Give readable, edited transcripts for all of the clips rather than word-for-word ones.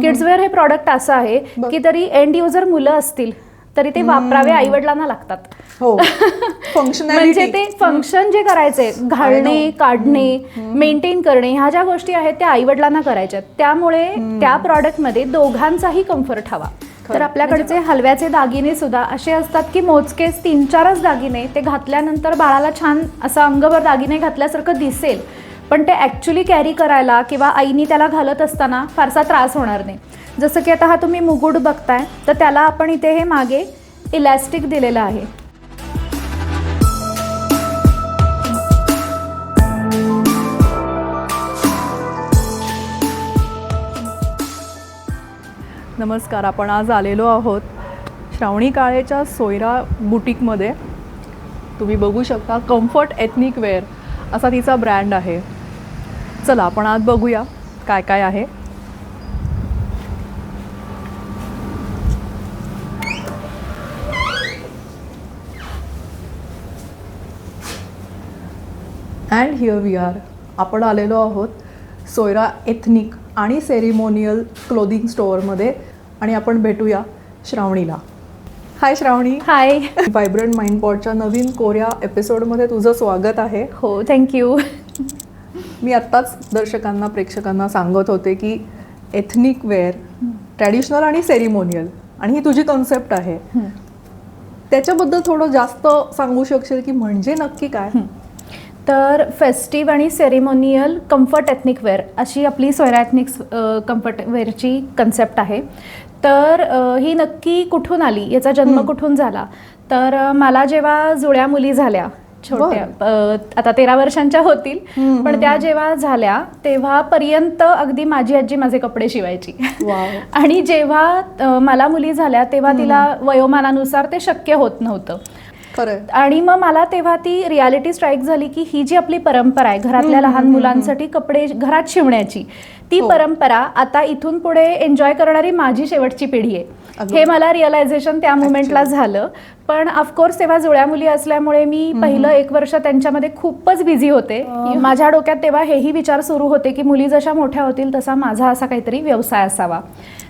Kidswear हे product असं आहे की तरी एंड युजर मुलं असतील तरी ते वापरावे आईवडिलांना लागतात. हो म्हणजे ते फंक्शन जे करायचे घालणे, काढणे, मेंटेन करणे, ह्या ज्या गोष्टी आहेत त्या आईवडिलांना करायच्या. त्यामुळे त्या प्रॉडक्टमध्ये दोघांचाही कम्फर्ट हवा. तर आपल्याकडचे हलव्याचे दागिने सुद्धा असे असतात की मोजकेच 3-4च दागिने, ते घातल्यानंतर बाळाला छान असं अंगभर दागिने घातल्यासारखं दिसेल, पण ते ॲक्च्युली कॅरी करायला किंवा आईनी त्याला घालत असताना फारसा त्रास होणार नाही. जसं की आता हा तुम्ही मुकुट बघताय, तर त्याला आपण इथे हे मागे इलॅस्टिक दिलेलं आहे. नमस्कार, आपण आज आलेलो आहोत श्रावणी काळेच्या सोयरा बुटीकमध्ये. तुम्ही बघू शकता कम्फर्ट एथनिक वेअर असा तिचा ब्रँड आहे. चला आपण आज बघूया काय काय आहे. And here we are. आपण आलेलो आहोत सोयरा एथनिक आणि सेरिमोनियल क्लोदिंग स्टोअरमध्ये आणि आपण भेटूया श्रावणीला. हाय श्रावणी. हाय. व्हायब्रंट माइंड पॉडच्या नवीन कोऱ्या एपिसोडमध्ये तुझं स्वागत आहे. हो, थँक्यू. मी आत्ताच दर्शकांना, प्रेक्षकांना सांगत होते की एथनिक वेअर, ट्रॅडिशनल आणि सेरिमोनियल, आणि ही तुझी कॉन्सेप्ट आहे. त्याच्याबद्दल थोडं जास्त सांगू शकशील की म्हणजे नक्की काय? तर फेस्टिव्ह आणि सेरिमोनियल कम्फर्ट एथनिक वेअर अशी आपली सोयरा एथनिक कम्फर्ट वेअरची कन्सेप्ट आहे. तर ही नक्की कुठून आली, याचा जन्म कुठून झाला? तर मला जेव्हा जुळ्या मुली झाल्या, छोट्या, आता 13 वर्षांच्या होतील, पण त्या जेव्हा झाल्या तेव्हापर्यंत अगदी माझी आजी माझे कपडे शिवायची. आणि जेव्हा मला मुली झाल्या तेव्हा तिला वयोमानानुसार ते शक्य होत नव्हतं. आणि मग मला तेव्हा ती रियालिटी स्ट्राईक झाली की ही जी आपली परंपरा आहे घरातल्या लहान मुलांसाठी कपडे घरात शिवण्याची, ती परंपरा आता इथून पुढे एन्जॉय करणारी माझी शेवटची पिढी आहे. हे मला रिअलायझेशन त्या मुमेंटला झालं. पण ऑफकोर्स तेव्हा जुळ्या मुली असल्यामुळे मी पहिलं 1 वर्ष त्यांच्यामध्ये खूपच बिझी होते. माझ्या डोक्यात तेव्हा हेही विचार सुरू होते की मुली जशा मोठ्या होतील तसा माझा असा काहीतरी व्यवसाय असावा.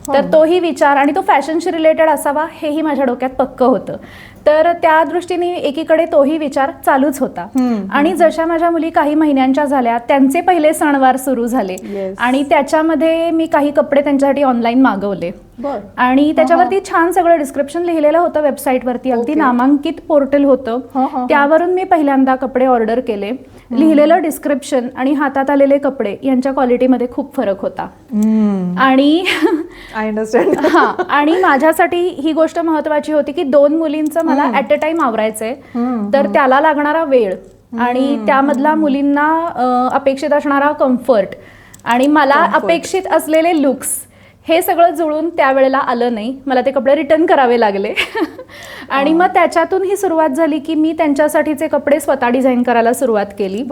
तर तोही विचार, आणि तो फॅशनशी रिलेटेड असावा, हेही माझ्या डोक्यात पक्क होतं. तर त्या दृष्टीने एकीकडे तोही विचार चालूच होता. आणि जशा माझ्या मुली काही महिन्यांच्या झाल्या, त्यांचे पहिले सणवार सुरू झाले आणि त्याच्यामध्ये मी काही कपडे त्यांच्यासाठी ऑनलाईन मागवले. आणि त्याच्यावरती छान सगळं डिस्क्रिप्शन लिहिलेलं होतं वेबसाईटवरती, अगदी नामांकित पोर्टल होतं. त्यावरून मी पहिल्यांदा कपडे ऑर्डर केले. लिहिलेलं डिस्क्रिप्शन आणि हातात आलेले कपडे यांच्या क्वालिटीमध्ये खूप फरक होता. आणि आय अंडरस्टँड. आणि माझ्यासाठी ही गोष्ट महत्वाची होती की 2 मुलींचं मला ॲट अ टाइम आवरायचंय. तर त्याला लागणारा वेळ आणि त्यामधला मुलींना अपेक्षित असणारा कम्फर्ट आणि मला अपेक्षित असलेले लुक्स, हे सगळं जुळून त्यावेळेला आलं नाही. मला ते कपडे रिटर्न करावे लागले. आणि मग त्याच्यातून ही सुरुवात झाली की मी त्यांच्यासाठीचे कपडे स्वतः डिझाईन करायला सुरुवात केली.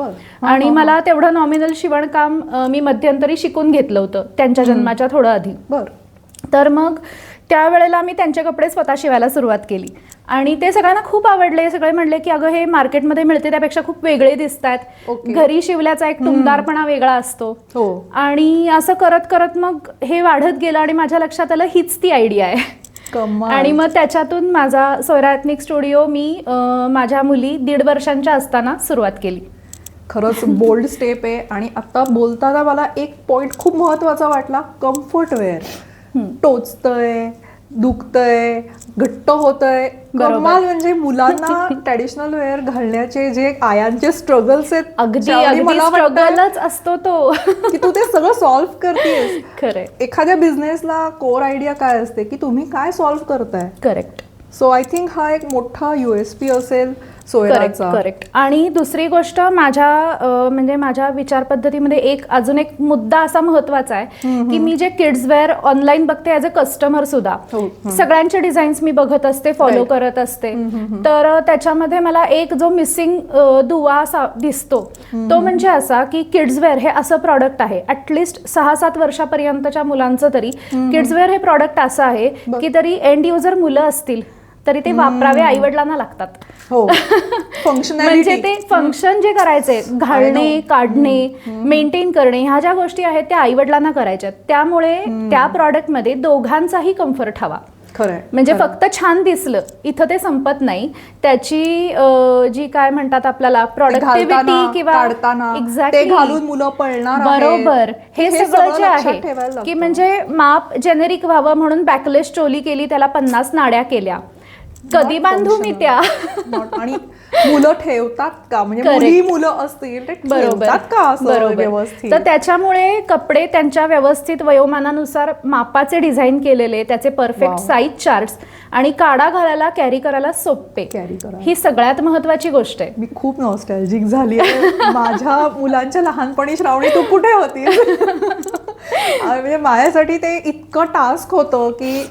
आणि मला तेवढं नॉमिनल शिवणकाम मी मध्यंतरी शिकून घेतलं होतं त्यांच्या जन्माच्या थोडं आधी. तर मग त्यावेळेला मी त्यांचे कपडे स्वतः शिवायला सुरुवात केली आणि ते सगळ्यांना खूप आवडले. सगळे म्हणले की अगं हे मार्केटमध्ये मिळते त्यापेक्षा खूप वेगळे दिसत आहेत. घरी शिवल्याचा एक टुमदारपणा वेगळा असतो. आणि असं करत करत मग हे वाढत गेलं आणि माझ्या लक्षात आलं हीच ती आयडिया आहे. आणि मग त्याच्यातून माझा सोयरा एथनिक स्टुडिओ मी माझ्या मुली 1.5 वर्षांच्या असताना सुरुवात केली. खरंच बोल्ड स्टेप आहे. आणि आता बोलताना मला एक पॉइंट खूप महत्वाचा वाटला, कम्फर्ट वेअर. टोचतंय, दुखतंय, घट्ट होतंय, कमाल. म्हणजे मुलांना ट्रॅडिशनल वेअर घालण्याचे जे आयांचे स्ट्रगल्स आहेत, अगदी स्ट्रगलच असतो तो की तू ते सगळं सॉल्व्ह करतेस. खरंय. एखाद्या बिझनेसला कोर आयडिया काय असते की तुम्ही काय सॉल्व्ह करताय. करेक्ट. सो आय थिंक हा एक मोठा USP असेल सोयराचा. करेक्ट. आणि दुसरी गोष्ट म्हणजे माझ्या विचार पद्धतीमध्ये अजून एक मुद्दा असा महत्वाचा आहे की मी जे किड्स वेअर ऑनलाईन बघते ॲज अ कस्टमर सुद्धा, सगळ्यांचे डिझाईन्स मी बघत असते, फॉलो करत असते. तर त्याच्यामध्ये मला एक जो मिसिंग दुवा दिसतो तो म्हणजे असा की किड्स वेअर हे असं प्रॉडक्ट आहे, ॲटलिस्ट 6-7 वर्षापर्यंतच्या मुलांचं तरी किड्स वेअर हे प्रॉडक्ट असं आहे की तरी एंड युजर मुलं असतील तरी ते वापरावे आईवडिलांना लागतात. म्हणजे ते फंक्शन जे करायचे घालणे काढणे मेंटेन करणे ह्या ज्या गोष्टी आहेत त्या आईवडिलांना करायच्या, त्यामुळे त्या प्रॉडक्टमध्ये दोघांचाही कम्फर्ट हवा. खरंय. म्हणजे फक्त छान दिसलं इथं ते संपत नाही, त्याची जी काय म्हणतात आपल्याला प्रॉडक्टिव्हिटी किंवा एक्झॅक्टली घालून मुलं पळणार बरोबर हे सगळं जे आहे की म्हणजे माप जेनेरिक व्हावं म्हणून बॅकलेस चोली केली, त्याला 50 नाड्या केल्या, कधी बांधू मी त्या. आणि मुलं ठेवतात का, म्हणजे मुलं असतील ते ठेवतात का असं व्यवस्थित. तर त्याच्यामुळे कपडे त्यांच्या व्यवस्थित वयोमानानुसार मापाचे डिझाईन केलेले, त्याचे परफेक्ट साईज चार्ट्स आणि काडा घालायला कॅरी करायला सोपे, ही सगळ्यात महत्वाची गोष्ट आहे. मी खूप नॉस्टॅल्जिक झाली आहे. माझ्या मुलांच्या लहानपणी श्रावणी तू कुठे होती. म्हणजे माझ्यासाठी ते इतकं टास्क होतं की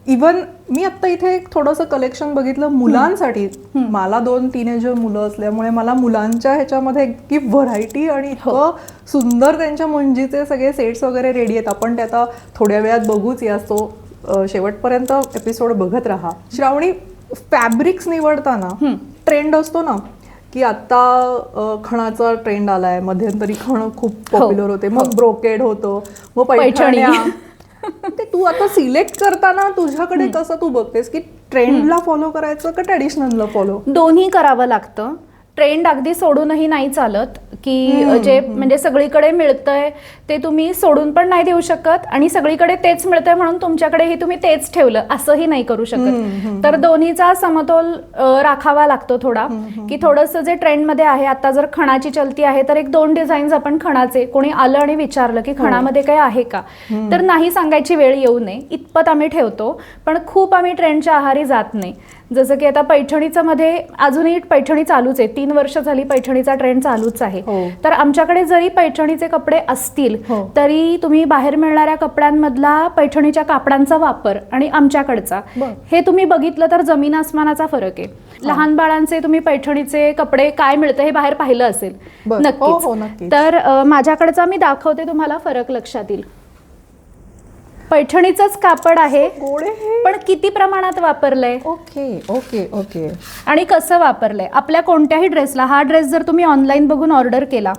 इवन मी आता इथे थोडंसं कलेक्शन बघितलं मुलांसाठी. मला 2 टीनेजर मुलं असल्यामुळे मला मुलांच्या ह्याच्यामध्ये इतकी व्हरायटी आणि इतकं सुंदर त्यांच्या मुंजीचे सगळे सेट्स वगैरे रेडी आहेत. आपण ते आता थोड्या वेळात बघूच, या सो शेवटपर्यंत एपिसोड बघत राहा. श्रावणी, फॅब्रिक्स निवडताना ट्रेंड असतो ना की आता खणाचा ट्रेंड आलाय, मध्यंतरी खण खूप पॉप्युलर होते, मग ब्रोकेड होतं, मग पैठणी. ते तू आता सिलेक्ट करताना तुझ्याकडे कसं तू बघतेस की ट्रेंडला फॉलो करायचं का ट्रेडिशनलला फॉलो? दोन्ही करावं लागतं. ट्रेंड अगदी सोडूनही नाही चालत की जे म्हणजे सगळीकडे मिळतंय ते तुम्ही सोडून पण नाही देऊ शकत आणि सगळीकडे तेच मिळतंय म्हणून तुमच्याकडेही तुम्ही तेच ठेवलं असंही नाही करू शकत. तर दोन्हीचा समतोल राखावा लागतो थोडा, की थोडंसं जे ट्रेंडमध्ये आहे आता जर खणाची चलती आहे तर 1-2 डिझाईन्स आपण खणाचे, कोणी आलं आणि विचारलं की खणामध्ये काही आहे का, तर नाही सांगायची वेळ येऊ नये इतपत आम्ही ठेवतो. पण खूप आम्ही ट्रेंडच्या आहारी जात नाही. जसं की आता पैठणीचं मध्ये अजूनही पैठणी चालूच आहे, 3 वर्ष झाली पैठणीचा ट्रेंड चालूच आहे. तर आमच्याकडे जरी पैठणीचे कपडे असतील तरी तुम्ही बाहेर मिळणाऱ्या कपड्यांमधला पैठणीच्या कापडांचा वापर आणि आमच्याकडचा हे तुम्ही बघितलं तर जमीन आसमानाचा फरक आहे. लहान बाळांचे तुम्ही पैठणीचे कपडे काय मिळतं हे बाहेर पाहिलं असेल नक्कीच. तर माझ्याकडचा मी दाखवते तुम्हाला, फरक लक्षात येईल. पैठणीचंच कापड आहे पण किती प्रमाणात वापरलंय, ओके आणि कसं वापरलंय. आपल्या कोणत्याही ड्रेसला, हा ड्रेस जर तुम्ही ऑनलाईन बघून ऑर्डर केला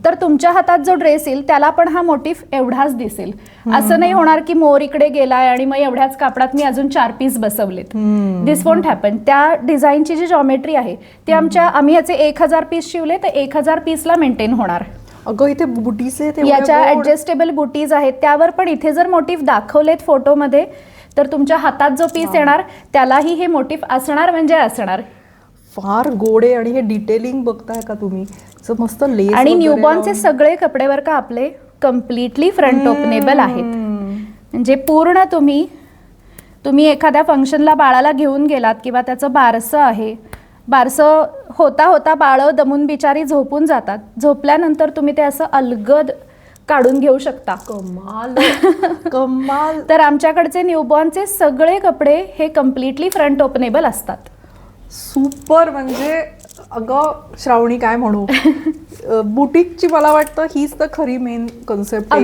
तर तुमच्या हातात जो ड्रेस येईल त्याला पण हा मोटिफ एवढाच दिसेल. असं नाही होणार की मोर इकडे गेलाय आणि मग एवढ्याच कापडात मी अजून 4 पीस बसवलेत. This won't happen. त्या डिझाईनची जी जॉमेट्री आहे ती आम्ही ह्याचे 1000 पीस शिवले तर 1000 पीसला मेंटेन होणार. अगं इथे बुटीज आहेत, याच्या ऍडजस्टेबल बुटीज आहेत, त्यावर पण इथे जर मोटिफ दाखवलेत फोटोमध्ये तर तुमच्या हातात जो पीस येणार त्यालाही हे मोटिफ असणार म्हणजे असणार. फार गोडे. आणि हे डिटेलिंग बघताय का तुम्ही, मस्त लेस. आणि न्यूबॉर्नचे सगळे कपडे वर का आपले कम्प्लिटली फ्रंट ओपनेबल आहेत. म्हणजे पूर्ण तुम्ही एखाद्या फंक्शनला बाळाला घेऊन गेलात किंवा त्याचं बारसं आहे, बारसं होता बाळ दमून बिचारी झोपून जातात, झोपल्यानंतर तुम्ही ते असं अलगद काढून घेऊ शकता. कमाल. तर आमच्याकडचे न्यूबॉर्नचे सगळे कपडे हे कम्प्लिटली फ्रंट ओपनेबल असतात. सुपर. म्हणजे अगं श्रावणी काय म्हणू, बुटीकची मला वाटतं हीच तर खरी मेन कन्सेप्ट.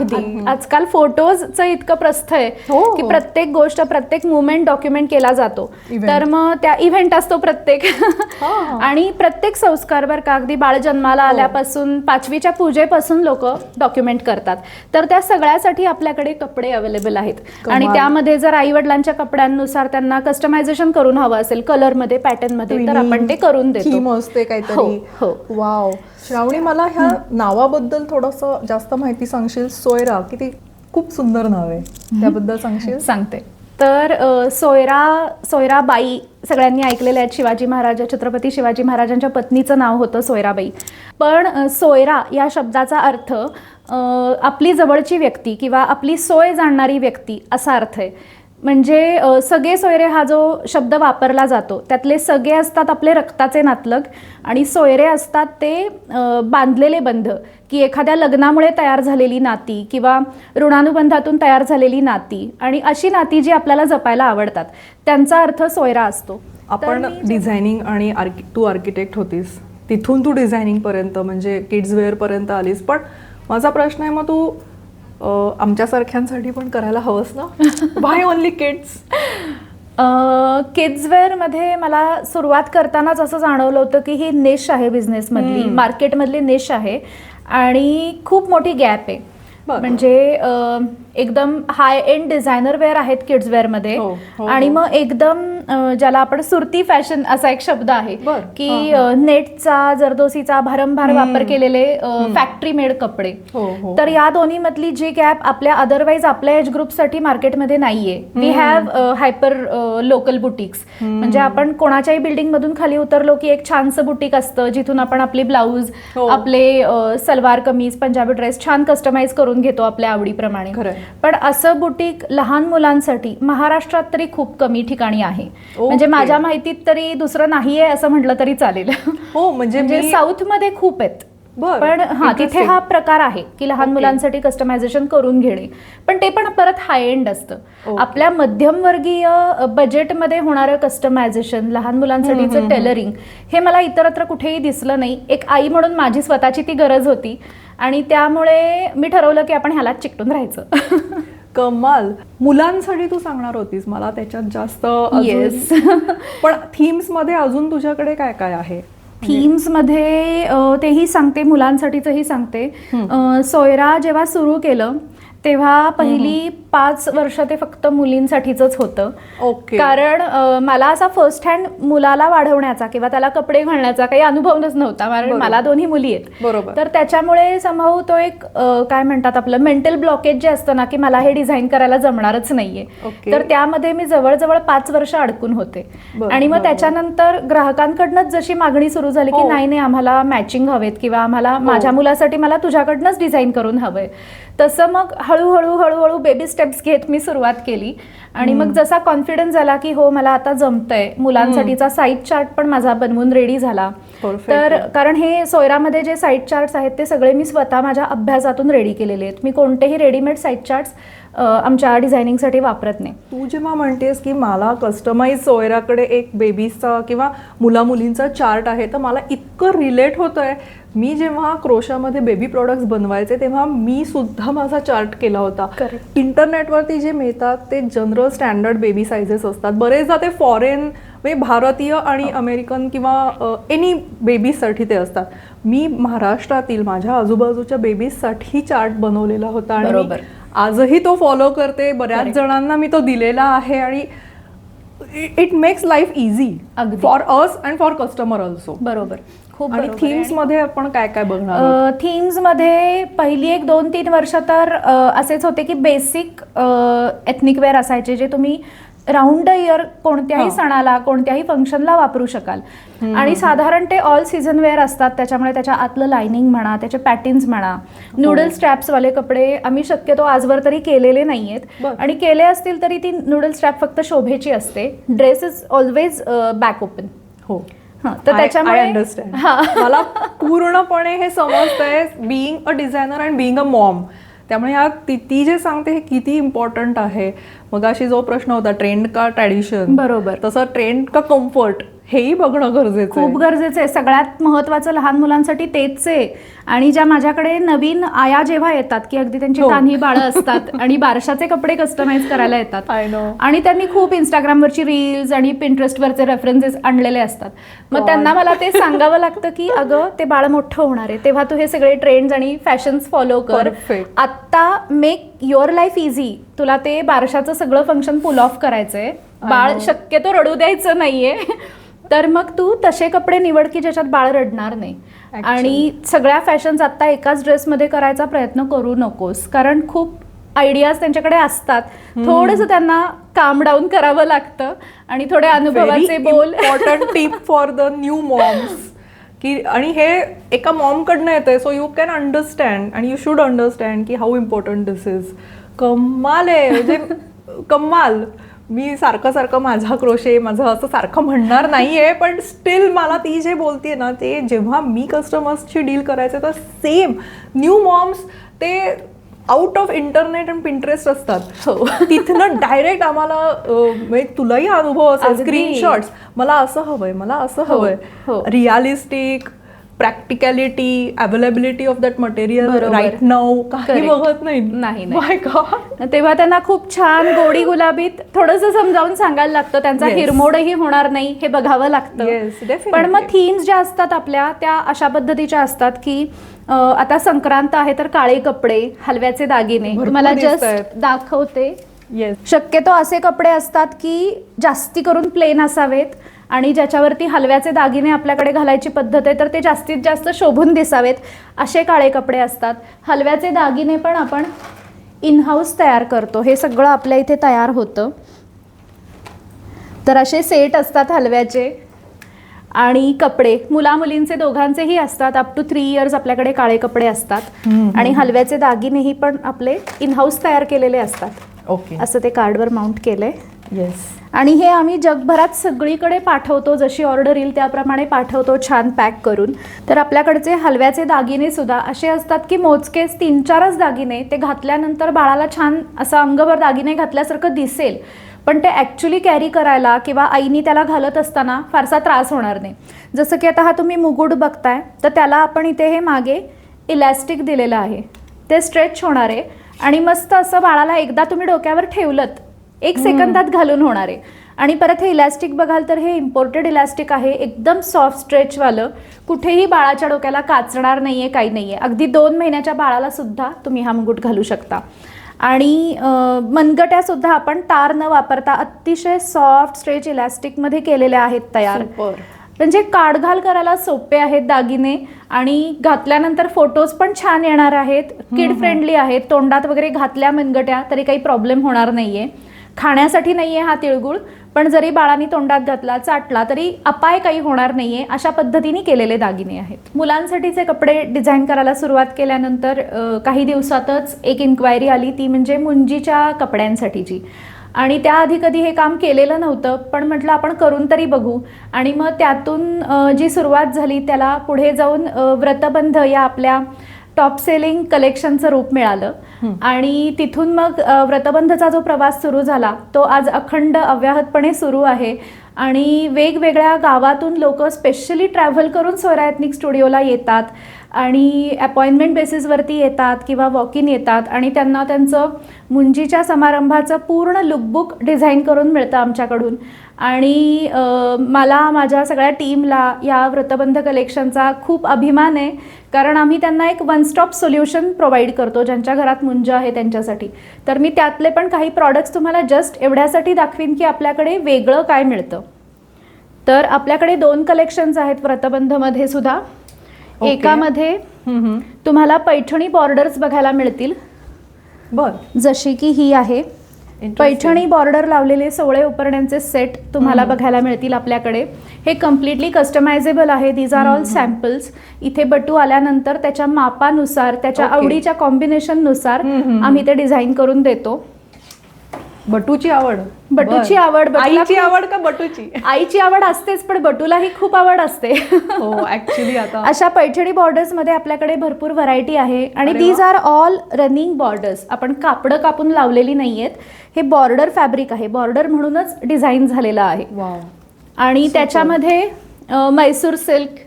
आजकाल फोटोजचं इतकं प्रस्थ आहे की प्रत्येक गोष्ट, प्रत्येक मुवमेंट डॉक्युमेंट केला जातो. तर मग त्या इव्हेंट असतो प्रत्येक आणि प्रत्येक संस्कार बर का, अगदी बाळ जन्माला आल्यापासून 5वीच्या पूजेपासून लोक डॉक्युमेंट करतात. तर त्या सगळ्यासाठी आपल्याकडे कपडे अवेलेबल आहेत. आणि त्यामध्ये जर आई वडिलांच्या कपड्यांनुसार त्यांना कस्टमायझेशन करून हवं असेल कलरमध्ये, पॅटर्नमध्ये, तर आपण ते करून देतो. काहीतरी. वाव. श्रावणी, मला ह्या नावाबद्दल थोडंसं जास्त माहिती सांगशील? सोयरा, किती खूप सुंदर नाव आहे, त्याबद्दल सांगशील? सांगते. तर सोयराबाई सगळ्यांनी ऐकलेले आहेत. शिवाजी महाराज, छत्रपती शिवाजी महाराजांच्या पत्नीचं नाव होतं सोयराबाई. पण सोयरा या शब्दाचा अर्थ आपली जवळची व्यक्ती किंवा आपली सोय जाणणारी व्यक्ती असा अर्थ आहे. म्हणजे सगळे सोयरे हा जो शब्द वापरला जातो त्यातले सगळे असतात आपले रक्ताचे नातलग आणि सोयरे असतात ते बांधलेले बंध, की एखाद्या लग्नामुळे तयार झालेली नाती किंवा ऋणानुबंधातून तयार झालेली नाती आणि अशी नाती जी आपल्याला जपायला आवडतात त्यांचा अर्थ सोयरा असतो. आपण डिझायनिंग आणि तू आर्किटेक्ट होतीस, तिथून तू डिझायनिंग पर्यंत म्हणजे किड्स वेअर पर्यंत आलीस. पण माझा प्रश्न आहे, मग तू आमच्यासारख्यांसाठी पण करायला हवंस ना? व्हाय ओनली किड्स? किड्सवेअरमध्ये मला सुरुवात करतानाच असं जाणवलं होतं की ही निश आहे बिझनेसमधली, मार्केटमधली निश आहे आणि खूप मोठी गॅप आहे. म्हणजे एकदम हाय एंड डिझायनर वेअर आहेत किड्सवेअरमध्ये आणि मग एकदम ज्याला आपण सुरती फॅशन असा एक शब्द आहे की नेटचा, जरदोसीचा भारंभार वापर केलेले फॅक्टरी मेड कपडे. तर या दोन्ही मधली जी गॅप आपल्या अदरवाईज आपल्या एज ग्रुपसाठी मार्केटमध्ये नाहीये. We have hyper local boutiques. म्हणजे आपण कोणाच्याही बिल्डिंग मधून खाली उतरलो की एक छानसं बुटीक असतं जिथून आपण आपली ब्लाऊज, आपले सलवार कमीज, पंजाबी ड्रेस छान कस्टमाइज करून घेतो आपल्या आवडीप्रमाणे. पण असं बुटीक लहान मुलांसाठी महाराष्ट्रात तरी खूप कमी ठिकाणी आहे. म्हणजे माझ्या माहितीत तरी दुसरं नाहीये असं म्हटलं तरी चालेल. हो, म्हणजे साऊथ मध्ये खूप आहेत. पण तिथे हा प्रकार आहे की लहान मुलांसाठी कस्टमायझेशन करून घेणे. पण ते पण परत हाय एंड असतं. आपल्या मध्यमवर्गीय बजेटमध्ये होणारं कस्टमायझेशन, लहान मुलांसाठीचं टेलरिंग हे मला इतरत्र कुठेही दिसलं नाही. एक आई म्हणून माझी स्वतःची ती गरज होती आणि त्यामुळे मी ठरवलं की आपण ह्यालाच चिकटून राहायचं. कमाल. मुलांसाठी तू सांगणार होतीस, मला त्याच्यात जास्त येस. पण थीम्स मध्ये अजून तुझ्याकडे काय काय आहे? थीम्स मध्ये तेही सांगते, मुलांसाठीचंही सांगते. सोयरा जेव्हा सुरू केलं तेव्हा पहिली 5 वर्ष ते फक्त मुलींसाठीच होतं. कारण मला असा फर्स्ट हँड मुलाला वाढवण्याचा किंवा त्याला कपडे घालण्याचा काही अनुभवच नव्हता. कारण मला दोन्ही मुली आहेत. बरोबर. तर त्याच्यामुळे समहाऊ तो एक काय म्हणतात आपलं मेंटल ब्लॉकेज जे असतं ना की मला हे डिझाईन करायला जमणारच नाहीये. तर त्यामध्ये मी जवळजवळ 5 वर्ष अडकून होते. आणि मग त्याच्यानंतर ग्राहकांकडनंच जशी मागणी सुरू झाली की नाही आम्हाला मॅचिंग हवेत किंवा आम्हाला माझ्या मुलासाठी मला तुझ्याकडनंच डिझाईन करून हवंय, तसं मग हळूहळू बेबी स्टेप्स घेत मी सुरुवात केली. आणि मग जसा कॉन्फिडन्स झाला की हो मला आता जमतंय, मुलांसाठीचा साईड चार्ट पण माझा बनवून रेडी झाला. तर कारण हे सोयरामध्ये जे साईड चार्ट्स आहेत ते सगळे मी स्वतः माझ्या अभ्यासातून रेडी केलेले आहेत. मी कोणतेही रेडीमेड साईड चार्ट्स आमच्या डिझायनिंगसाठी वापरत नाही. तू जेव्हा म्हणतेस की मला कस्टमाइज सोयराकडे एक बेबीचा किंवा मुलींचा चार्ट आहे, तर मला इतकं रिलेट होतंय. मी जेव्हा क्रोशामध्ये बेबी प्रोडक्ट्स बनवायचे तेव्हा मी सुद्धा माझा चार्ट केला होता. इंटरनेटवरती जे मिळतात ते जनरल स्टँडर्ड बेबी सायझेस असतात. बरेचदा ते फॉरेन म्हणजे भारतीय आणि अमेरिकन किंवा एनी बेबीजसाठी ते असतात. मी महाराष्ट्रातील माझ्या आजूबाजूच्या बेबीजसाठी चार्ट बनवलेला होता आणि आजही तो फॉलो करते. बऱ्याच जणांना मी तो दिलेला आहे आणि it makes life easy for us and for customer also. बरोबर. आणि थीम्स मध्ये आपण काय काय बघणार? थीम्स मध्ये पहिली 1-2-3 वर्ष तर असेच होते की बेसिक एथनिक वेअर असायचे जे तुम्ही राऊंड इयर कोणत्याही सणाला, कोणत्याही फंक्शनला वापरू शकाल. आणि साधारण ते ऑल सीझन वेअर असतात. त्याच्यामुळे त्याच्या आतलं लाइनिंग म्हणा, त्याचे पॅटर्न्स म्हणा, नूडल स्ट्रॅप्स वाले कपडे आम्ही शक्यतो आजवर तरी केलेले नाहीयेत. आणि केले असतील तरी ती नूडल स्ट्रॅप फक्त शोभेची असते. Dress is always back open. हो, तर त्याच्यामुळे अंडरस्टँड. मला पूर्णपणे हे समजतंय being a designer and being a mom. त्यामुळे ह्या ती जे सांगते हे किती इम्पॉर्टंट आहे. मग अशी जो प्रश्न होता ट्रेंड का ट्रॅडिशन, बरोबर, तसं ट्रेंड का कम्फर्ट हेही बघणं गरजेचं, खूप गरजेचं आहे. सगळ्यात महत्वाचं लहान मुलांसाठी तेच आहे. आणि ज्या माझ्याकडे नवीन आया जेव्हा येतात की अगदी त्यांची कान्ही बाळं असतात आणि बारशाचे कपडे कस्टमाइज करायला येतात आणि त्यांनी खूप इंस्टाग्रामवरची रील्स आणि पिंटरेस्टवरचे रेफरन्सेस आणलेले असतात. मग त्यांना मला ते सांगावं लागतं की अगं ते बाळ मोठं होणार आहे तेव्हा तू हे सगळे ट्रेंड्स आणि फॅशन्स फॉलो कर. आत्ता मेक युअर लाईफ इझी. तुला ते बारशाचं सगळं फंक्शन पुल ऑफ करायचंय, बाळ शक्यतो रडू द्यायचं नाहीये. तर मग तू तसे कपडे निवड की ज्याच्यात बाळ रडणार नाही. आणि सगळ्या फॅशन्स आता एकाच ड्रेसमध्ये करायचा प्रयत्न करू नकोस. कारण खूप आयडियाज त्यांच्याकडे असतात. थोडंसं त्यांना काम डाऊन करावं लागतं आणि थोडे अनुभवाचे बोल. Important tip for the new moms की, आणि हे एका मॉम कडनं येतंय, सो यू कॅन अंडरस्टँड आणि यू शुड अंडरस्टँड की हाऊ इम्पॉर्टंट दिस इज. कमाल आहे, म्हणजे कमाल. मी सारखं माझा क्रोशे माझं असं सारखं म्हणणार नाहीये, पण स्टील मला ती जे बोलते ना ते जेव्हा मी कस्टमर्सची डील करायचे तर सेम न्यू मॉम्स ते out of internet and Pinterest असतात. तिथनं डायरेक्ट आम्हाला म्हणजे तुलाही अनुभव असेल, स्क्रीनशॉट्स, मला असं हवंय, मला असं हवंय, realistic practicality, availability of that material बरोबर. राईट नाऊ काही Correct. बघत नाही. नाही. My God. तेव्हा त्यांना खूप छान गोडी गुलाबीत थोडंसं समजावून सांगायला लागतं, त्यांचा Yes. हिरमोडही होणार नाही हे बघावं लागतं. Yes, definitely. पण मग थीम्स ज्या असतात आपल्या त्या अशा पद्धतीच्या असतात की आता संक्रांत आहे तर काळे कपडे, हलव्याचे दागिने. भरपूर तुम्हाला दिसतायत. जस्ट दाखवते. येस. शक्यतो असे कपडे असतात की जास्ती करून प्लेन असावेत आणि ज्याच्यावरती हलव्याचे दागिने आपल्याकडे घालायची पद्धत आहे तर ते जास्तीत जास्त शोभून दिसावेत असे काळे कपडे असतात. हलव्याचे दागिने पण आपण इन हाऊस तयार करतो, हे सगळं आपल्या इथे तयार होतं. तर असे सेट असतात हलव्याचे. आणि कपडे मुलामुलींचे दोघांचेही असतात. अप टू 3 इयर्स आपल्याकडे काळे कपडे असतात. आणि हलव्याचे दागिनेही पण आपले इन हाऊस तयार केलेले असतात. ओके. असं ते कार्डवर माउंट केलंय. येस. आणि हे आम्ही जगभरात सगळीकडे पाठवतो, जशी ऑर्डर येईल त्याप्रमाणे पाठवतो छान पॅक करून. तर आपल्याकडचे हलव्याचे दागिने सुद्धा असे असतात की मोजकेच 3-4च दागिने, ते घातल्यानंतर बाळाला छान असं अंगभर दागिने घातल्यासारखं दिसेल, पण ते ॲक्च्युली कॅरी करायला किंवा आईनी त्याला घालत असताना फारसा त्रास होणार नाही. जसं की आता हा तुम्ही मुकुट बघताय तर त्याला आपण इथे हे मागे इलॅस्टिक दिलेलं आहे, ते स्ट्रेच होणार आहे आणि मस्त असं बाळाला एकदा तुम्ही डोक्यावर ठेवलत 1 सेकंदात घालून होणार आहे. आणि परत हे इलॅस्टिक बघाल तर हे इम्पोर्टेड इलॅस्टिक आहे, एकदम सॉफ्ट स्ट्रेचवालं, कुठेही बाळाच्या डोक्याला काचणार नाही आहे, काही नाही आहे. अगदी 2 महिन्याच्या बाळाला सुद्धा तुम्ही हा मुकुट घालू शकता. आणि मनगट्यासुद्धा आपण तार न वापरता अतिशय सॉफ्ट स्ट्रेच इलॅस्टिकमध्ये केलेल्या आहेत तयार. सुपर. म्हणजे काढघाल करायला सोपे आहेत दागिने आणि घातल्यानंतर फोटोज पण छान येणार आहेत, किड फ्रेंडली आहेत. तोंडात वगैरे घातल्या मनगट्या तरी काही प्रॉब्लेम होणार नाहीये. खाण्यासाठी नाहीये हा तिळगुळ, पण जरी बाळांनी तोंडात घातला, चाटला तरी अपाय काही होणार नाहीये, अशा पद्धतीने केलेले दागिने आहेत. मुलांसाठीचे कपडे डिझाईन करायला सुरुवात केल्यानंतर काही दिवसातच एक इन्क्वायरी आली, ती म्हणजे मुंजीच्या कपड्यांसाठीची. आणि त्याआधी कधी हे काम केलेलं नव्हतं, पण म्हटलं आपण करून तरी बघू. आणि मग त्यातून जी सुरुवात झाली त्याला पुढे जाऊन व्रतबंध या आपल्या टॉप सेलिंग कलेक्शनचं रूप मिळालं. आणि तिथून मग व्रतबंधचा जो प्रवास सुरू झाला तो आज अखंड अव्याहतपणे सुरू आहे. आणि वेगवेगळ्या गावातून लोक स्पेशली ट्रॅव्हल करून सोयरा एथनिक स्टुडिओला येतात आणि अपॉइंटमेंट बेसिसवरती येतात किंवा वॉक इन येतात आणि त्यांना त्यांचं मुंजीच्या समारंभाचं पूर्ण लुकबुक डिझाईन करून मिळतं आमच्याकडून. आणि मला माझ्या सगळ्या टीमला या व्रतबंध कलेक्शनचा खूप अभिमान आहे, कारण आम्ही त्यांना एक 1 स्टॉप सोल्युशन प्रोव्हाइड करतो ज्यांच्या घरात मुंज आहे त्यांच्यासाठी. तर मी त्यातले पण काही प्रॉडक्ट्स तुम्हाला जस्ट एवढ्यासाठी दाखवीन की आपल्याकडे वेगळं काय मिळतं. तर आपल्याकडे 2 कलेक्शन्स आहेत व्रतबंधमध्ये सुद्धा. एकामध्ये तुम्हाला पैठणी बॉर्डर्स बघायला मिळतील. बर. जशी की ही आहे पैठणी बॉर्डर लावलेले 16 उपरण्यांचे सेट तुम्हाला बघायला मिळतील आपल्याकडे. हे कम्प्लिटली कस्टमायझेबल आहे. These are all samples. इथे बटू आल्यानंतर त्याच्या मापानुसार, त्याच्या आवडीच्या कॉम्बिनेशननुसार आम्ही ते डिझाईन करून देतो. बटूची आवड. बटूची आवड. आईची आवड का बटूची? आईची आवड असतेच, पण बटूलाही खूप आवड असते. हो ऍक्च्युली आता अशा पैठणी बॉर्डर्समध्ये आपल्याकडे भरपूर व्हरायटी आहे. आणि these are all running borders. आपण कापडं कापून लावलेली नाही आहेत, हे बॉर्डर फॅब्रिक आहे, बॉर्डर म्हणूनच डिझाईन झालेलं आहे. वाव. आणि त्याच्यामध्ये मैसूर सिल्क,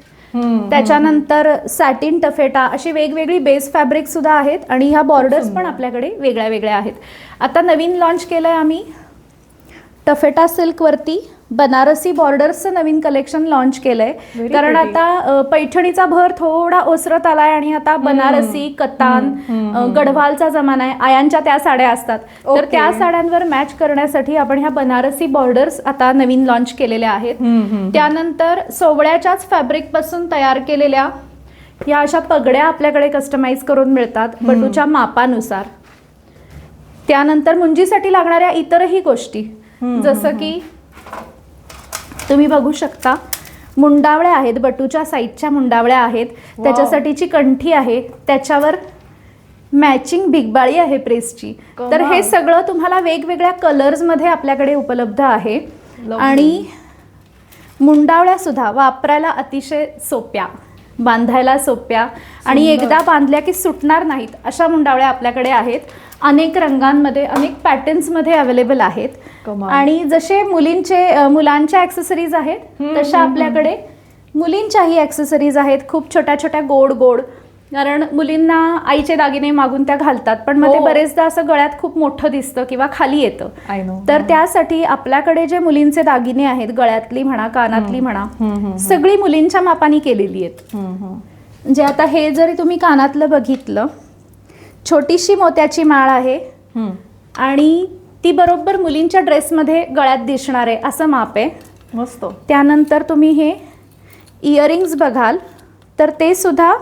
त्याच्यानंतर सॅटिन टफेटा अशी वेगवेगळी बेस फॅब्रिक सुद्धा आहेत. आणि ह्या बॉर्डर्स पण आपल्याकडे वेगळ्या वेगळ्या आहेत. आता नवीन लॉन्च केलंय आम्ही टफेटा सिल्कवरती बनारसी बॉर्डर्सचं नवीन कलेक्शन लॉन्च केलंय. कारण आता पैठणीचा भर थोडा ओसरत आलाय आणि आता बनारसी, कतान, गढवालचा जमाना आहे. आयांच्या त्या साड्या असतात, तर त्या साड्यांवर मॅच करण्यासाठी आपण ह्या बनारसी बॉर्डर्स आता नवीन लॉन्च केलेल्या आहेत. त्यानंतर सोवळ्याच्याच फॅब्रिक पासून तयार केलेल्या या अशा पगड्या आपल्याकडे कस्टमाइज करून मिळतात बटूच्या मापानुसार. त्यानंतर मुंजीसाठी लागणाऱ्या इतरही गोष्टी, जसं की तुम्ही बघू शकता मुंडावळ्या आहेत, बटूच्या साईडच्या मुंडावळ्या आहेत. त्याच्यासाठीची कंठी आहे, त्याच्यावर मॅचिंग भिगबाळी आहे प्रेसची. तर हे सगळं तुम्हाला वेगवेगळ्या कलर्समध्ये आपल्याकडे उपलब्ध आहे. आणि मुंडावळ्या सुद्धा वापरायला अतिशय सोप्या, बांधायला सोप्या आणि एकदा बांधल्या की सुटणार नाहीत अशा मुंडावळ्या आपल्याकडे आहेत. अनेक रंगांमध्ये, अनेक पॅटर्न्समध्ये अवेलेबल आहेत. आणि जसे मुलांच्या ॲक्सेसरीज आहेत तशा आपल्याकडे मुलींच्याही ॲक्सेसरीज आहेत, खूप छोट्या छोट्या गोड गोड. कारण मुलींना आईचे दागिने मागून त्या घालतात, पण मग ते हो. बरेचदा असं गळ्यात खूप मोठं दिसतं किंवा खाली येतं. I know. तर त्यासाठी आपल्याकडे जे मुलींचे दागिने आहेत, गळ्यातली म्हणा, कानातली म्हणा, सगळी मुलींच्या मापाने केलेली आहेत. म्हणजे आता हे जरी तुम्ही कानातलं बघितलं, छोटीशी मोत्याची माळ आहे आणि ती बरोबर मुलींच्या ड्रेसमध्ये गळ्यात दिसणार आहे असं माप आहे. मस्त. त्यानंतर तुम्ही हे इयरिंग्स बघाल तर ते सुद्धा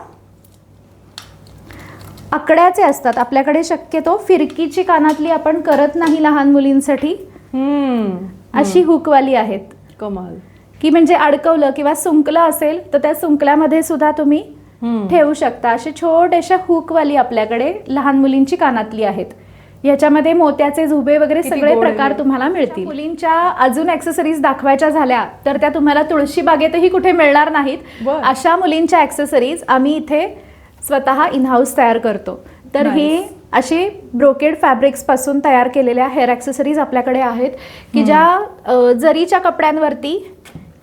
आकड्याचे असतात. आपल्याकडे शक्यतो फिरकीची कानातली आपण करत नाही लहान मुलींसाठी, अशी हुकवाली आहेत. कमाल. की म्हणजे अडकवलं किंवा सुंकलं असेल तर त्या सुंकल्यामध्ये सुद्धा तुम्ही ठेवू शकता. अशी छोट्याशा हुकवाली आपल्याकडे लहान मुलींची कानातली आहेत. याच्यामध्ये मोत्याचे झुबे वगैरे किती सगळे गोड प्रकार आहे. तुम्हाला मिळतील. मुलींच्या अजून ॲक्सेसरीज दाखवायच्या झाल्या तर त्या तुम्हाला तुळशी बागेतही कुठे मिळणार नाहीत. बरं. अशा मुलींच्या ॲक्सेसरीज आम्ही इथे स्वतः इन हाऊस तयार करतो. तर Nice. हे असे ब्रोकेड फॅब्रिक्स पासून तयार केलेल्या हेअर ॲक्सेसरीज आपल्याकडे आहेत की ज्या जरीच्या कपड्यांवरती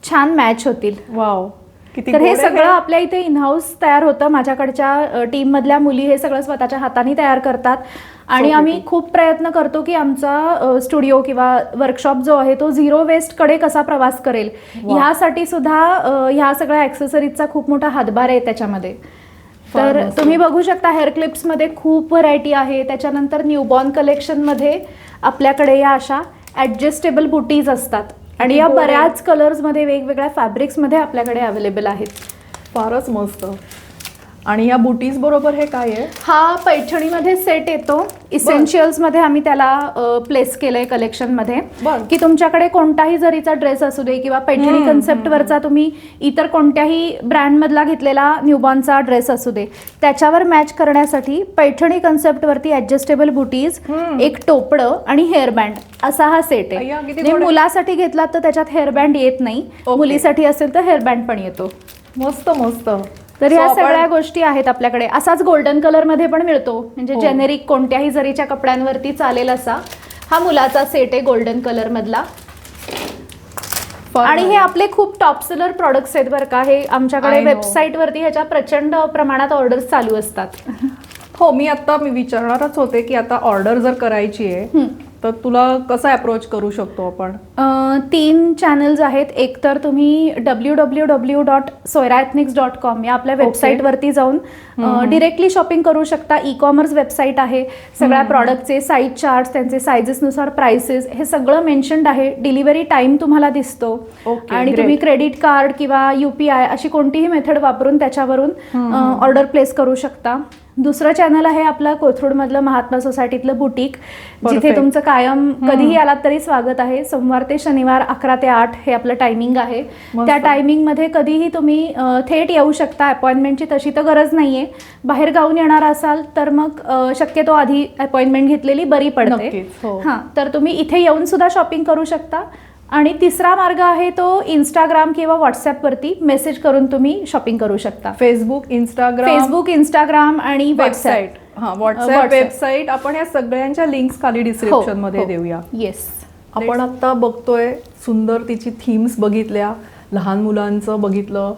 छान मॅच होतील. वाव, किती तर हे गोड आहे. सगळं आपल्या इथे इनहाऊस तयार होतं. माझ्याकडच्या टीममधल्या मुली हे सगळं स्वतःच्या हाताने तयार करतात आणि So आम्ही pretty. खूप प्रयत्न करतो की आमचा स्टुडिओ किंवा वर्कशॉप जो आहे तो झिरो वेस्टकडे कसा प्रवास करेल. Wow. ह्यासाठी सुद्धा ह्या सगळ्या ॲक्सेसरीजचा खूप मोठा हातभार आहे त्याच्यामध्ये. फार तर मस्त. तुम्ही बघू शकता हेअर क्लिप्समध्ये खूप व्हरायटी आहे. त्याच्यानंतर न्यूबॉर्न कलेक्शनमध्ये आपल्याकडे या अशा ॲडजस्टेबल बुटीज असतात आणि या किती गोड आहे. बऱ्याच कलर्समध्ये वेगवेगळ्या फॅब्रिक्समध्ये आपल्याकडे अवेलेबल आहेत. फारच मस्त. आणि या बुटीज बरोबर हे काय आहे? हा पैठणीमध्ये सेट येतो. इसेन्शियल्समध्ये आम्ही त्याला प्लेस केलंय कलेक्शनमध्ये बरं. की तुमच्याकडे कोणताही जरीचा ड्रेस असू दे किंवा पैठणी कन्सेप्टवरचा तुम्ही इतर कोणत्याही ब्रँडमधला घेतलेला न्यूबॉर्नचा ड्रेस असू दे, त्याच्यावर मॅच करण्यासाठी पैठणी कन्सेप्टवरती ॲडजस्टेबल बुटीज, एक टोपडं आणि हेअरबँड असा हा सेट अय्या, आहे. किती म्हणजे गोड आहे. मुलासाठी घेतला तर त्याच्यात हेअरबँड येत नाही, Okay. मुलीसाठी असेल तर हेअरबँड पण येतो. मस्त मस्त. तर So ह्या आपण- सगळ्या गोष्टी आहेत आपल्याकडे. असाच गोल्डन कलर मध्ये पण मिळतो, म्हणजे हो. जेनेरिक कोणत्याही जरीच्या कपड्यांवरती चालेल असा हा मुलाचा सेट आहे गोल्डन कलर मधला. फार आणि हे भारी. आपले खूप टॉप सेलर प्रॉडक्ट्स आहेत बरं का. हे आमच्याकडे I know. वेबसाईट वरती ह्याच्या प्रचंड प्रमाणात ऑर्डर्स चालू असतात. हो, मी विचारणारच होते की आता ऑर्डर जर करायची आहे तर तुला कसा अप्रोच करू शकतो आपण? 3 चॅनल्स आहेत. एक तर तुम्ही www.soiraethnics.com या आपल्या वेबसाईटवरती जाऊन डिरेक्टली शॉपिंग करू शकता. ई कॉमर्स वेबसाईट आहे. सगळ्या प्रॉडक्टचे साईज चार्ट्स, त्यांचे सायझेसनुसार प्राइसेस हे सगळं मेन्शन्ड आहे. डिलिव्हरी टाइम तुम्हाला दिसतो Okay, आणि great. तुम्ही क्रेडिट कार्ड किंवा UPI अशी कोणतीही मेथड वापरून त्याच्यावरून ऑर्डर प्लेस करू शकता. दुसरं चॅनल आहे आपलं कोथरूडमधलं महात्मा सोसायटीतलं बुटीक, जिथे Perfect. तुमचं कायम कधीही आलात तरी स्वागत आहे. सोमवार ते शनिवार 11 ते 8 हे आपलं टायमिंग आहे. मस्त. त्या टायमिंगमध्ये कधीही तुम्ही थेट येऊ शकता. अपॉइंटमेंटची तशी तर गरज नाहीये. बाहेर गावून येणार असाल तर मग शक्यतो आधी अपॉइंटमेंट घेतलेली बरी पडते. नक्कीच, हो. हां, तर तुम्ही इथे येऊन सुद्धा शॉपिंग करू शकता. आणि तिसरा मार्ग आहे तो इंस्टाग्राम किंवा व्हॉट्सॲपवरती मेसेज करून तुम्ही शॉपिंग करू शकता. फेसबुक, इंस्टाग्राम आणि व्हॉट्सॲप. वेबसाईट. हा, व्हॉट्सॲप WhatsApp. वेबसाईट. आपण या सगळ्यांच्या लिंक्स खाली डिस्क्रिप्शन मध्ये देऊया. येस. आपण आता बघतोय सुंदर तिची थीम्स बघितल्या, लहान मुलांचं बघितलं,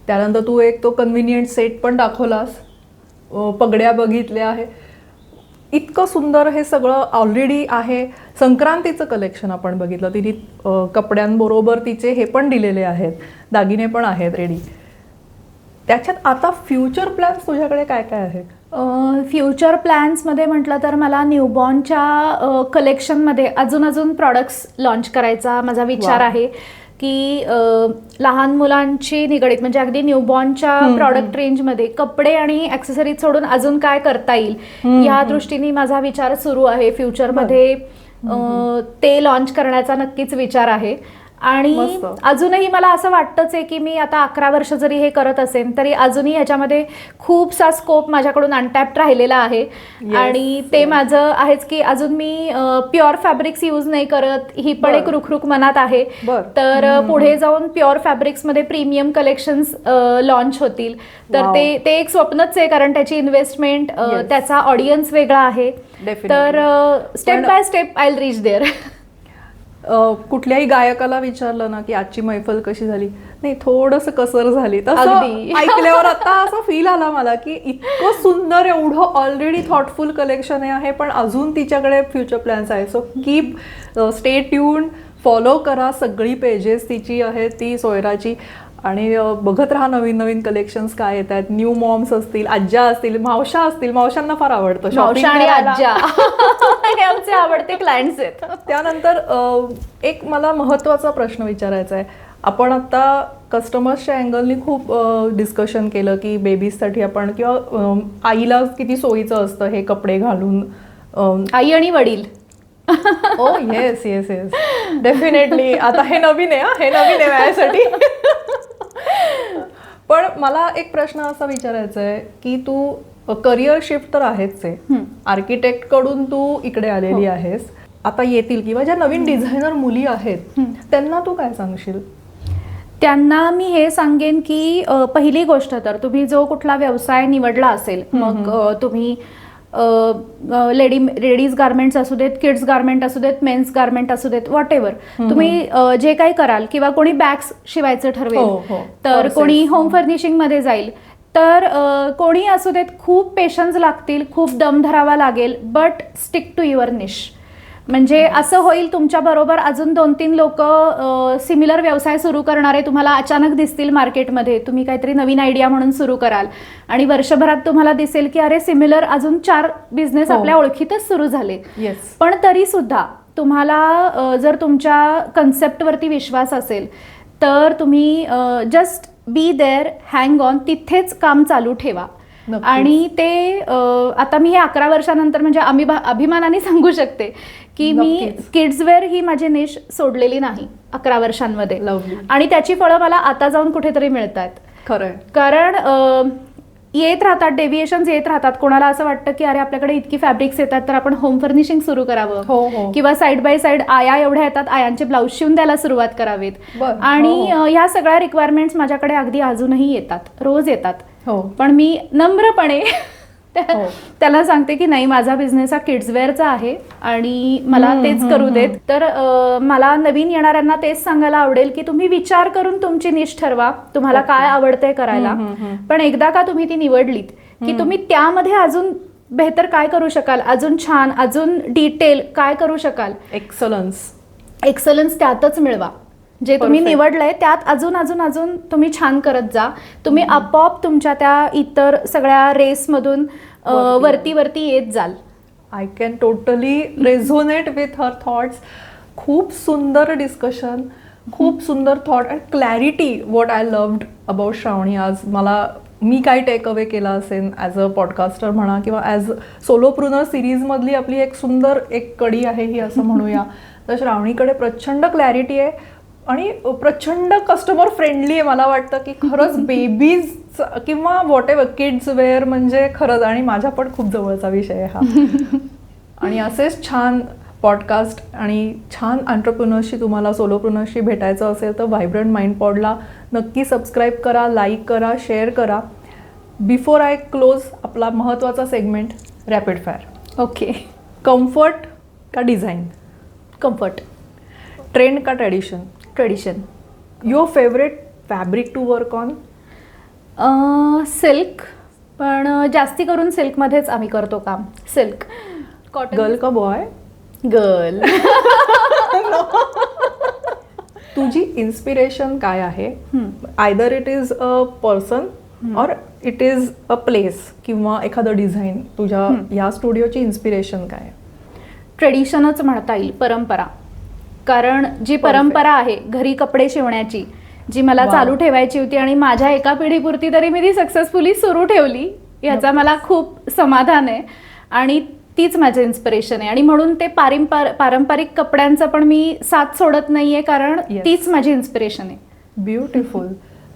त्यानंतर तू एक तो कन्व्हिनियंट सेट पण दाखवलास, पगड्या बघितल्या आहे. इतकं सुंदर हे सगळं ऑलरेडी आहे. संक्रांतीचं कलेक्शन आपण बघितलं, तिने कपड्यांबरोबर तिचे हे पण दिलेले आहेत, दागिने पण आहेत रेडी. त्याच्यात आता फ्युचर प्लॅन्स तुझ्याकडे काय काय आहेत? फ्युचर प्लॅन्समध्ये म्हटलं तर मला न्यूबॉर्नच्या कलेक्शनमध्ये अजून प्रॉडक्ट्स लॉन्च करायचा माझा विचार वा. आहे की लहान मुलांची निगडीत म्हणजे अगदी न्यूबॉर्नच्या प्रॉडक्ट रेंजमध्ये कपडे आणि ॲक्सेसरीज सोडून अजून काय करता येईल या दृष्टीने माझा विचार सुरू आहे. फ्युचरमध्ये ते लॉन्च करण्याचा नक्कीच विचार आहे. आणि मस्त. अजूनही मला असं वाटतंच आहे की मी आता 11 वर्ष जरी हे करत असेल तरी अजूनही ह्याच्यामध्ये खूपसा स्कोप माझ्याकडून अनटॅप्ड राहिलेला आहे. आणि ते माझं आहेच की अजून मी प्युअर फॅब्रिक्स यूज नाही करत, ही पण एक रुखरुख मनात आहे. तर पुढे जाऊन प्युअर फॅब्रिक्समध्ये प्रीमियम कलेक्शन्स लॉन्च होतील. तर Wow. ते एक स्वप्नच आहे, कारण त्याची इन्व्हेस्टमेंट, त्याचा ऑडियन्स वेगळा आहे. Definitely. तर step by step I will reach there. कुठल्याही गायकाला विचारलं ना की आजची मैफल कशी झाली, नाही थोडंसं कसर झाली, तसं अगदी. ऐकल्यावर आता असं फील आला मला की इतकं सुंदर, एवढं ऑलरेडी थॉटफुल कलेक्शन आहे, पण अजून तिच्याकडे फ्युचर प्लॅन्स आहे. So keep stay tune, follow करा सगळी पेजेस तिची आहे ती सोयराची, आणि बघत राहा नवीन नवीन कलेक्शन्स काय येतात. न्यू मॉम्स असतील, आज्या असतील, मावशा असतील, मावशांना फार आवडतं shopping मावशा आणि करायला. आज्या हे आमचे आवडते क्लायंट्स आहेत. त्यानंतर एक मला महत्त्वाचा प्रश्न विचारायचा आहे. आपण आता कस्टमर्सच्या अँगलनी खूप डिस्कशन केलं की बेबीजसाठी आपण किंवा आईला किती सोयीचं असतं हे कपडे घालून. आई आणि वडील. ओ येस येस येस डेफिनेटली. आता हे नवीन आहे, हे नवीन आहे माझ्यासाठी. पण मला एक प्रश्न असा विचारायचा आहे की तू करिअर शिफ्ट तर आहेच आहे, आर्किटेक्ट कडून तू इकडे आलेली आहेस, आता येतील किंवा ज्या नवीन डिझायनर मुली आहेत त्यांना तू काय सांगशील? त्यांना मी हे सांगेन की पहिली गोष्ट तर तुम्ही जो कुठला व्यवसाय निवडला असेल, मग तुम्ही लेडीज गार्मेंट्स असू देत, किड्स गार्मेंट असू देत, मेन्स गार्मेंट असू देत, व्हॉट एव्हर तुम्ही जे काही कराल, किंवा कोणी बॅग्स शिवायचं ठरवेल, तर कोणी होम फर्निशिंग मध्ये जाईल, तर कोणी असू देत, खूप पेशन्स लागतील, खूप दम धरावा लागेल, बट स्टिक टू युअर निश. म्हणजे असं होईल तुमच्या बरोबर अजून 2-3 लोक सिमिलर व्यवसाय सुरू करणारे तुम्हाला अचानक दिसतील मार्केटमध्ये. तुम्ही काहीतरी नवीन आयडिया म्हणून सुरू कराल आणि वर्षभरात तुम्हाला दिसेल की अरे सिमिलर अजून 4 बिझनेस आपल्या ओळखीतच सुरू झाले. पण तरी सुद्धा तुम्हाला जर तुमच्या कन्सेप्टवरती विश्वास असेल तर तुम्ही just be there, hang on, तिथेच काम चालू ठेवा. आणि ते आता मी हे 11 वर्षानंतर म्हणजे अभिमानाने सांगू शकते की मी किड्स वेअर ही माझी निश सोडलेली नाही 11 वर्षांमध्ये. आणि त्याची फळं मला आता जाऊन कुठेतरी मिळतात. खरंय. कारण येत राहतात, डेव्हिएशन्स येत राहतात. कोणाला असं वाटतं की अरे आपल्याकडे इतकी फॅब्रिक्स येतात तर आपण होम फर्निशिंग सुरू करावं, किंवा साईड बाय साईड आया एवढ्या येतात, आयांचे ब्लाऊज शिवून द्यायला सुरुवात करावीत. आणि ह्या सगळ्या रिक्वायरमेंट्स माझ्याकडे अगदी अजूनही येतात, रोज येतात. पण मी नम्रपणे त्याला सांगते की नाही, माझा बिझनेस हा किड्सवेअरचा आहे आणि मला तेच करू देत. तर मला नवीन येणाऱ्यांना तेच सांगायला आवडेल की तुम्ही विचार करून तुमची निश ठरवा, तुम्हाला काय आवडतंय करायला. पण एकदा का तुम्ही ती निवडलीत की तुम्ही त्यामध्ये अजून बेहतर काय करू शकाल, अजून छान, अजून डिटेल काय करू शकाल, एक्सलन्स त्यातच मिळवा. जे तुम्ही निवडलंय त्यात अजून अजून अजून तुम्ही छान करत जा. तुम्ही आपोआप तुमच्या त्या इतर सगळ्या रेसमधून वरती वरती येत जाल. I can totally resonate with her thoughts. खूप सुंदर डिस्कशन, खूप सुंदर thought and clarity. What I loved about Shravani आज. मी काय टेक अवे केला असेल ॲज अ पॉडकास्टर म्हणा किंवा ॲज सोलोप्रुनर सिरीजमधली आपली एक सुंदर एक कडी आहे ही असं म्हणूया. तर श्रावणीकडे प्रचंड क्लॅरिटी आहे आणि प्रचंड कस्टमर फ्रेंडली आहे. मला वाटतं की खरंच बेबीज किंवा व्हॉट एव्हर किड्स वेअर म्हणजे खरंच, आणि माझ्या पण खूप जवळचा विषय आहे हा. आणि असेच छान पॉडकास्ट आणि छान एंटरप्रेन्योर्सशी, तुम्हाला सोलोप्रेन्योर्सशी भेटायचं असेल तर व्हायब्रंट माइंड पॉडला नक्की सबस्क्राईब करा, लाईक करा, शेअर करा. बिफोर आय क्लोज आपला महत्त्वाचा segment rapid fire. Okay. Comfort का डिझाईन? कम्फर्ट. ट्रेंड का tradition? Tradition. Your favourite fabric to work on? Silk, पण जास्ती करून सिल्कमध्येच आम्ही करतो काम. सिल्क. कॉटन. गर्ल का बॉय? गर्ल. तुझी इन्स्पिरेशन काय आहे? Either it is a person or it is a place किंवा एखादं डिझाईन. तुझ्या या स्टुडिओची इन्स्पिरेशन काय? ट्रेडिशनच म्हणता येईल, परंपरा. कारण जी परंपरा आहे घरी कपडे शिवण्याची, जी मला चालू ठेवायची होती आणि माझ्या एका पिढीपुरती तरी मी ती सक्सेसफुली सुरू ठेवली, याचा मला खूप समाधान आहे. आणि तीच माझं इन्स्पिरेशन आहे. आणि म्हणून ते पारंपरिक कपड्यांचं पण मी साथ सोडत नाहीये, कारण तीच माझी इन्स्पिरेशन आहे. ब्युटिफुल.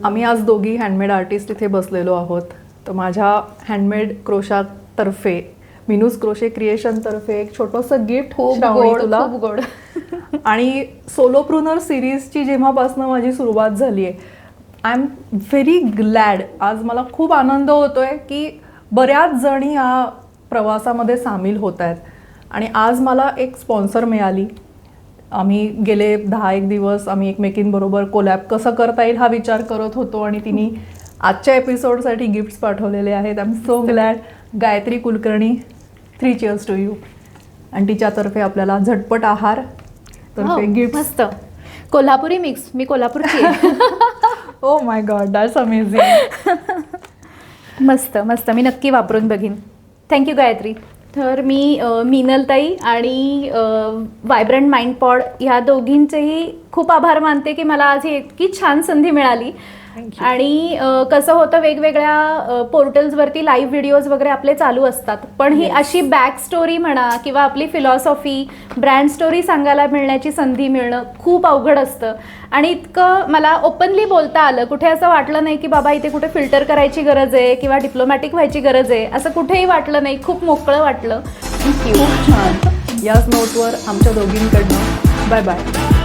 आम्ही आज दोघी हँडमेड आर्टिस्ट इथे बसलेलो आहोत. तर माझ्या हँडमेड क्रोशातर्फे, मिनूज क्रोशे क्रिएशन तर्फे एक छोटंसं गिफ्ट तुला. खूप गोड. आणि सोलोप्रुनर सिरीजची जेव्हापासून माझी सुरुवात झाली आहे, आय एम व्हेरी ग्लॅड. आज मला खूप आनंद होतोय की बऱ्याच जणी या प्रवासामध्ये सामील होत आहेत. आणि आज मला एक स्पॉन्सर मिळाली आम्ही गेले 10-1 दिवस आम्ही एकमेकींबरोबर कोलॅब कसं करता येईल हा विचार करत होतो आणि तिने आजच्या एपिसोडसाठी गिफ्ट्स पाठवलेले आहेत. I am so glad. Gayatri Kulkarni, 3 cheers to you. आणि तिच्यातर्फे आपल्याला झटपट आहार तर्फे गिफ्ट. मस्त. कोल्हापुरी मिक्स. मी कोल्हापूरची आहे. Oh my God, that's amazing. मस्त मस्त. मी नक्की वापरून बघीन. थँक्यू गायत्री. तर मी मीनलताई आणि व्हायब्रंट माइंड पॉड ह्या दोघींचेही खूप आभार मानते की मला आज ही इतकी छान संधी मिळाली. आणि कसं होतं, वेगवेगळ्या पोर्टल्सवरती लाईव्ह व्हिडिओज वगैरे आपले चालू असतात, पण ही अशी बॅक स्टोरी म्हणा किंवा आपली फिलॉसॉफी, ब्रँड स्टोरी सांगायला मिळण्याची संधी मिळणं खूप अवघड असतं. आणि इतकं मला ओपनली बोलता आलं. कुठे असं वाटलं नाही की बाबा इथे कुठे फिल्टर करायची गरज आहे किंवा डिप्लोमॅटिक व्हायची गरज आहे, असं कुठेही वाटलं नाही. खूप मोकळं वाटलं. थँक्यू. खूप छान. याच नोटवर आमच्या दोघींकडनं बाय बाय.